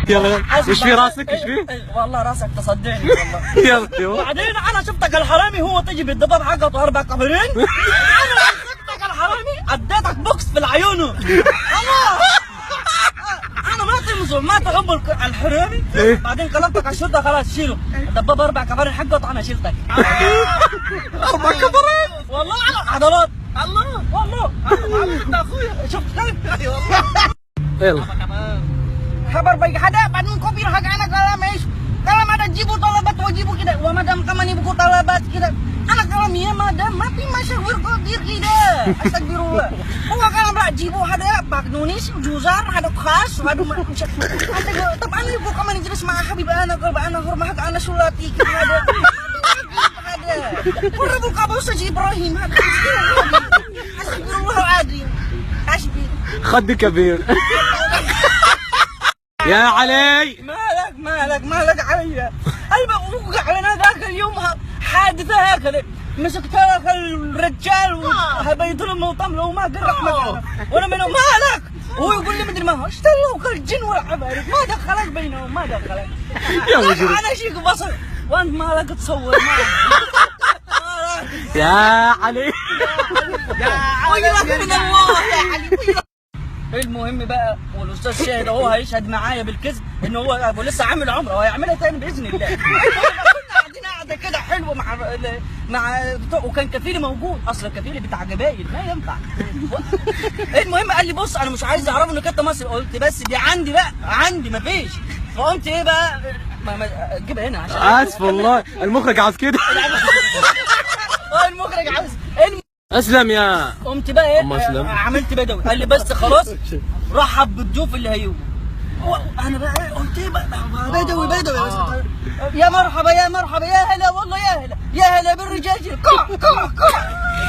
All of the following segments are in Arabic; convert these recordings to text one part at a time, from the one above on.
يلا ايش في راسك ايش في؟ والله راسك تصدعني والله. يلا بعدين انا شفتك الحرامي هو تجي بالضباب حقه واربع كفرين. انا مسكتك الحرامي اديتك بوكس في العيون. الله انا ما تمزح ما تغبل الحرامي. بعدين كلمتك على الشرطه خلاص شيله الدباب اربع كفرين حقه وانا شلتك. اربع كفرين والله على عضلات. الله والله انت اخويا شفت كيف؟ اي والله. يلا خبر baik ada Bandung kopi hak anak kalau mes kalau ada jibu talabat wajibu kita wa madam kamani buku talabat kita anak kalau mia madam mati masyhur qadir kita astagfirullah huwa kalau bra jibu ada pak nunis juzar ada khas waduh ada طب انا buku kamani jelas ma habib anak kalau anak hormat hak anak sulati kita ada ada buku kamu saji Ibrahim astagfirullah azim asbir خد كبير. يا علي مالك علي قلبك وقع علينا ذاك اليوم حادثه هكذا مسكت لك الرجال وهبيت له موطم لو ما قرح مكانه وانا منه مالك هو يقول لي مدري ما هو اشتروا الجن والعفاريت ما دخلك بينهم ما دخلك يا وجهي انا شيك بصر وانت مالك تصور يا علي ويلك من الله يا علي. المهم بقى والاستاذ شاهد هو هيشهد معايا بالكذب ان هو لسه عامل عمره وهيعملها تاني باذن الله. كنا قاعدين قاعده كده حلوه مع وكان كفيلي موجود اصلا كفيلي بتاع جبايل ما ينفع. المهم قال لي بص انا مش عايز اعرفه انك انت مصري قلت بس دي عندي بقى عندي مفيش فقمت ايه بقى جيبها هنا عشان اسف والله المخرج عاوز كده. المخرج عاوز اسلم يا قمت بقى ايه عملت بدوي قال لي بس خلاص رحب بالضيوف اللي هيجوا. انا بقى قلت ايه بقى بدوي يا مرحبا يا هلا والله يا هلا بالرجال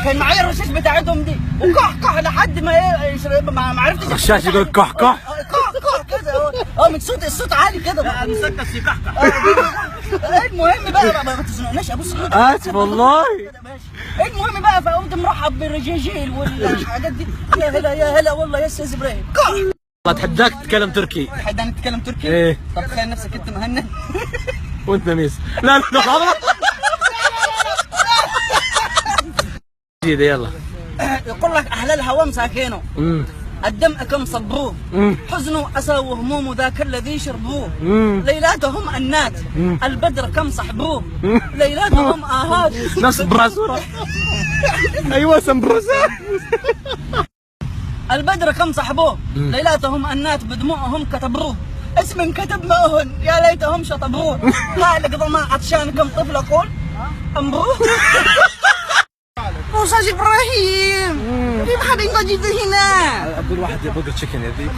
كان معايا الرشاش بتاعتهم دي وكح لحد ما ايه ما عرفتش الرشاش يقول كح كذا من الصوت عالي كده بقى مسكت كح. المهم بقى ما تزنقناش ابوس ايدك اسف والله. المهم بقى فقمت مرحب بالرجاجيل والحاجات دي يا هلا والله يا استاذ ابراهيم. اتحداك تتكلم تركي. اتحداني تتكلم تركي؟ ايه. طب تخيل نفسك انت مهند وانت نميس. لا يلا يقول لك اهل الهوى مساكينه الدمع كم صبوه حزن أسى وهموم ذاك الذي شربوه ليلاتهم النات البدر كم صحبوه ليلاتهم آهات ناس براسورة. ايوه سمبروسة. البدر كم صحبوه ليلاتهم النات بدموعهم كتبروه اسم كتب ماهن يا ليتهم شطبوه خالق ظما عطشان كم طفل اقول امروه. أستاذ إبراهيم كيف حد يجي هنا؟ أقول واحد بوجر تشيكن يا ذيك.